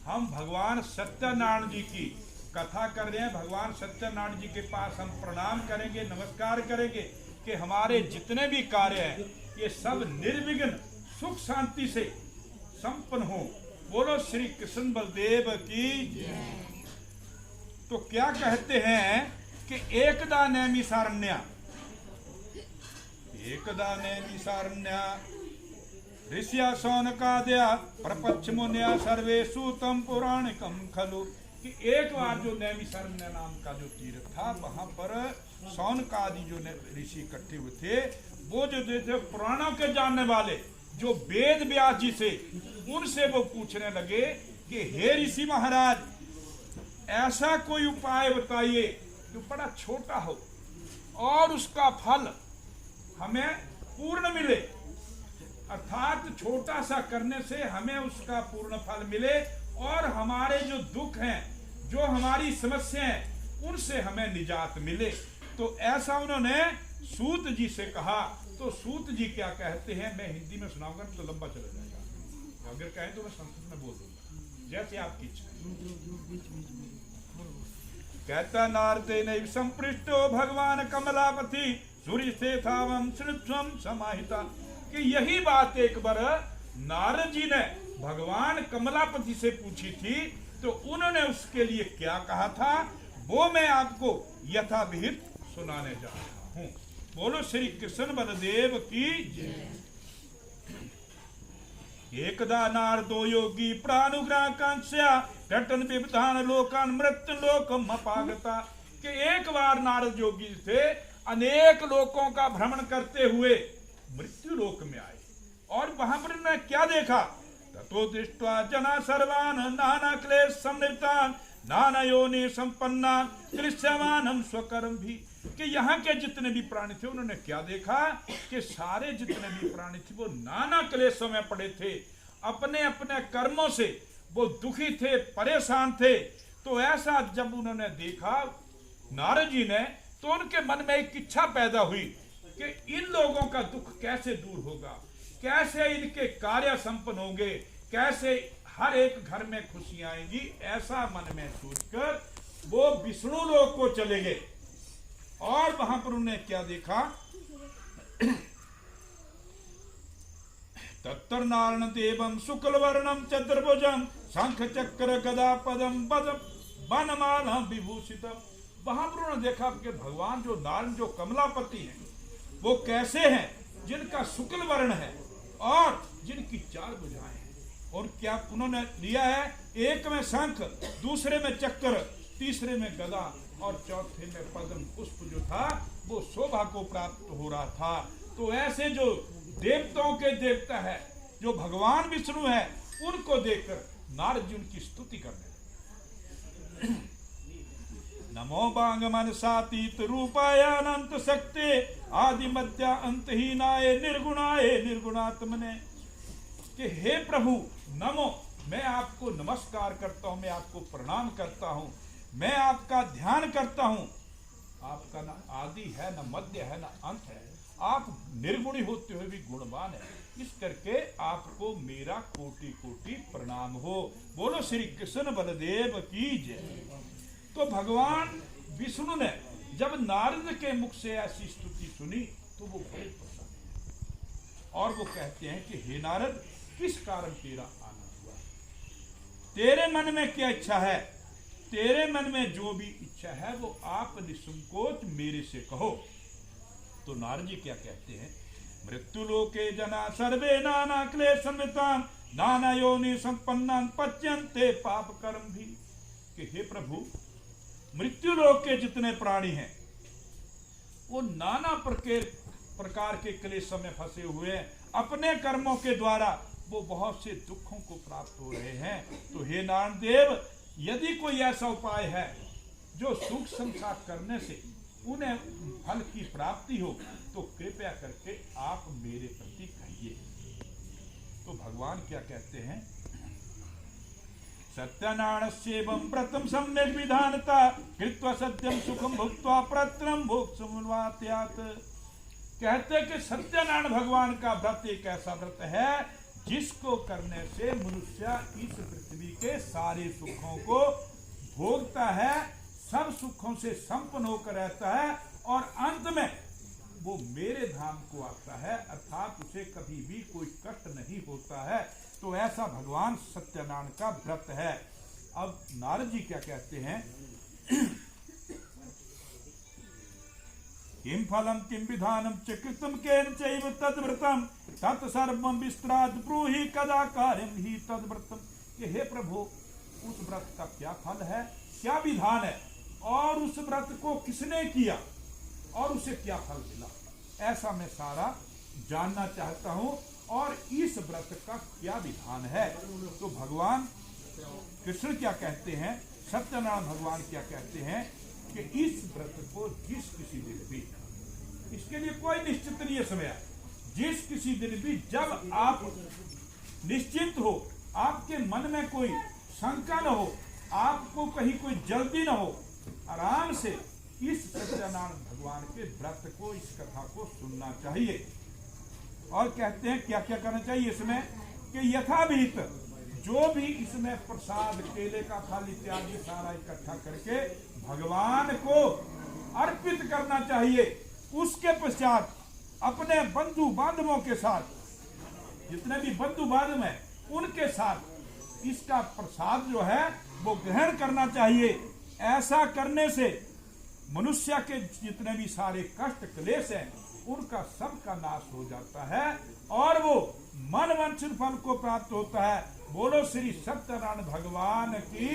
हम भगवान सत्यनारायण जी की कथा कर रहे हैं। भगवान सत्यनारायण जी के पास हम प्रणाम करेंगे, नमस्कार करेंगे कि हमारे जितने भी कार्य हैं ये सब निर्विघ्न सुख शांति से संपन्न हो। बोलो श्री कृष्ण बलदेव की। तो क्या कहते हैं कि एकदा नैमिषारण्य ऋषिया शौनकादया प्रपक्ष मुनिया सर्वे सूतम पुराणिकम खलु। कि एक बार जो नैमिषारण्य नाम का जो तीर्थ था, वहां पर शौनकादि जो ऋषि इकट्ठे हुए थे, वो जो थे पुराणों के जानने वाले, जो वेद व्यास जी से, उनसे वो पूछने लगे कि हे ऋषि महाराज, ऐसा कोई उपाय बताइए जो बड़ा छोटा हो और उसका फल हमें पूर्ण मिले, अर्थात छोटा सा करने से हमें उसका पूर्ण फल मिले और हमारे जो दुख हैं, जो हमारी समस्या हैं, उनसे हमें निजात मिले। तो ऐसा उन्होंने सूत जी से कहा। तो सूत जी क्या कहते हैं, मैं हिंदी में सुनाऊंगा तो लंबा चला जाएगा, अगर कहें तो मैं संस्कृत में बोल दूंगा, जैसे आपकी इच्छा। कहता नारते नैव संपृष्टो भगवान कमलापति सूर्य से थावम श्रुत्वम समाहिता। कि यही बात एक बार नारद जी ने भगवान कमलापति से पूछी थी, तो उन्होंने उसके लिए क्या कहा था, वो मैं आपको यथाविहित सुनाने जा रहा हूं। बोलो श्री कृष्ण बलदेव की। एकदा नारदो योगी प्राणुग्राकांक्षा रटन विविधान लोकान मृत्यु लोकम अपागता। कि एक बार नारद योगी थे, अनेक लोकों का भ्रमण करते हुए मृत्यु लोक में आए और वहां पर उन्होंने क्या देखा, ततो दृष्ट्वा जना सर्वान नाना क्लेश संनिप्तान नाना योनि संपन्नान दृश्यमानम स्वकर्म भी। कि यहाँ के जितने भी प्राणी थे, उन्होंने क्या देखा कि सारे जितने भी प्राणी थे वो नाना क्लेशों में पड़े थे, अपने अपने कर्मों से वो दुखी थे, परेशान थे। तो ऐसा जब उन्होंने देखा नारद जी ने, तो उनके मन में एक इच्छा पैदा हुई कि इन लोगों का दुख कैसे दूर होगा, कैसे इनके कार्य संपन्न होंगे, कैसे हर एक घर में खुशियां आएंगी। ऐसा मन में सोचकर वो विष्णु लोक को चले गए और वहां पर उन्होंने क्या देखा, तत्तर नारायण देवम शुक्ल वर्णम चतुर्भुजम शंख चक्र गदा पदम वनमाला विभूषितम। वहां पर उन्होंने देखा कि भगवान जो नारायण, जो कमलापति हैं, वो कैसे हैं, जिनका शुक्ल वर्ण है और जिनकी 4 भुजाएं हैं। और क्या उन्होंने लिया है, एक में शंख, दूसरे में चक्र, तीसरे में गदा और चौथे में पद्म पुष्प जो था वो शोभा को प्राप्त हो रहा था। तो ऐसे जो देवताओं के देवता है, जो भगवान विष्णु है, उनको देखकर नारद जी उनकी स्तुति करने लगे। नमो बांग मनसातीत रूपाय अनंत शक्ति आदि मध्य अंतहीनाय निर्गुणाय निर्गुणात्मने। कि हे प्रभु नमो, मैं आपको नमस्कार करता हूं, मैं आपको प्रणाम करता हूं, मैं आपका ध्यान करता हूं। आपका ना आदि है, ना मध्य है, ना अंत है, आप निर्गुणी होते हुए भी गुणवान है। इस करके आपको मेरा कोटि कोटि प्रणाम हो। बोलो श्री कृष्ण बलदेव की जय। तो भगवान विष्णु ने जब नारद के मुख से ऐसी स्तुति सुनी तो वो बड़े प्रसन्न हैं और वो कहते हैं कि हे नारद, किस कारण तेरा आना हुआ, तेरे मन में क्या इच्छा है, तेरे मन में जो भी इच्छा है वो आप निसंकोच मेरे से कहो। तो नारद जी क्या कहते हैं, मृत्यु लोके जना सर्वे नाना क्लेश संवितान नाना योनि संपन्नान पच्यन्ते पाप कर्म भी। कि हे प्रभु, मृत्यु लोक के जितने प्राणी हैं वो नाना प्रकार के क्लेशों में फंसे हुए हैं, अपने कर्मों के द्वारा वो बहुत से दुखों को प्राप्त हो रहे हैं। तो हे नारायण देव, यदि कोई ऐसा उपाय है जो सुख संसार करने से उन्हें फल की प्राप्ति हो, तो कृपया करके आप मेरे प्रति कहिए। तो भगवान क्या कहते हैं, सत्यनारायणस्येवं व्रतं सम्यक् विधानता कृत्वा सत्यं सुखं भुक्त्वा प्रत्रं भोक्तुमवाप्यात्। कहते कि सत्यनारायण भगवान का व्रत एक ऐसा व्रत है जिसको करने से मनुष्य इस पृथ्वी के सारे सुखों को भोगता है, सब सुखों से संपन्न होकर रहता है और अंत में वो मेरे धाम को आता है, अर्थात उसे कभी भी कोई कष्ट नहीं होता है। तो ऐसा भगवान सत्यनारायण का व्रत है। अब नारद जी क्या कहते हैं, किम फलम किम विधानम च कृतम केन चैव तद्व्रतम तत्सर्वं विस्तराद ब्रूहि कदा कार्यं हि तद्व्रतम। कि हे प्रभु, उस व्रत का क्या फल है, क्या विधान है, और उस व्रत को किसने किया और उसे क्या फल मिला, ऐसा मैं सारा जानना चाहता हूं। और इस व्रत का क्या विधान है। तो भगवान कृष्ण क्या कहते हैं, सत्यनारायण भगवान क्या कहते हैं कि इस व्रत को जिस किसी दिन भी, इसके लिए कोई निश्चित नहीं है समय, जिस किसी दिन भी जब आप निश्चिंत हो, आपके मन में कोई शंका न हो, आपको कहीं कोई जल्दी न हो, आराम से इस सत्यनारायण भगवान के व्रत को, इस कथा को सुनना चाहिए। और कहते हैं क्या क्या करना चाहिए इसमें, कि यथाविहित जो भी इसमें प्रसाद, केले का फल इत्यादि सारा इकट्ठा करके भगवान को अर्पित करना चाहिए। उसके पश्चात अपने बंधु बांधवों के साथ, जितने भी बंधु बांधव हैं उनके साथ इसका प्रसाद जो है वो ग्रहण करना चाहिए। ऐसा करने से मनुष्य के जितने भी सारे कष्ट क्लेश हैं उनका सबका नाश हो जाता है और वो मन वांछित फल को प्राप्त होता है। बोलो श्री सत्यनारायण भगवान की।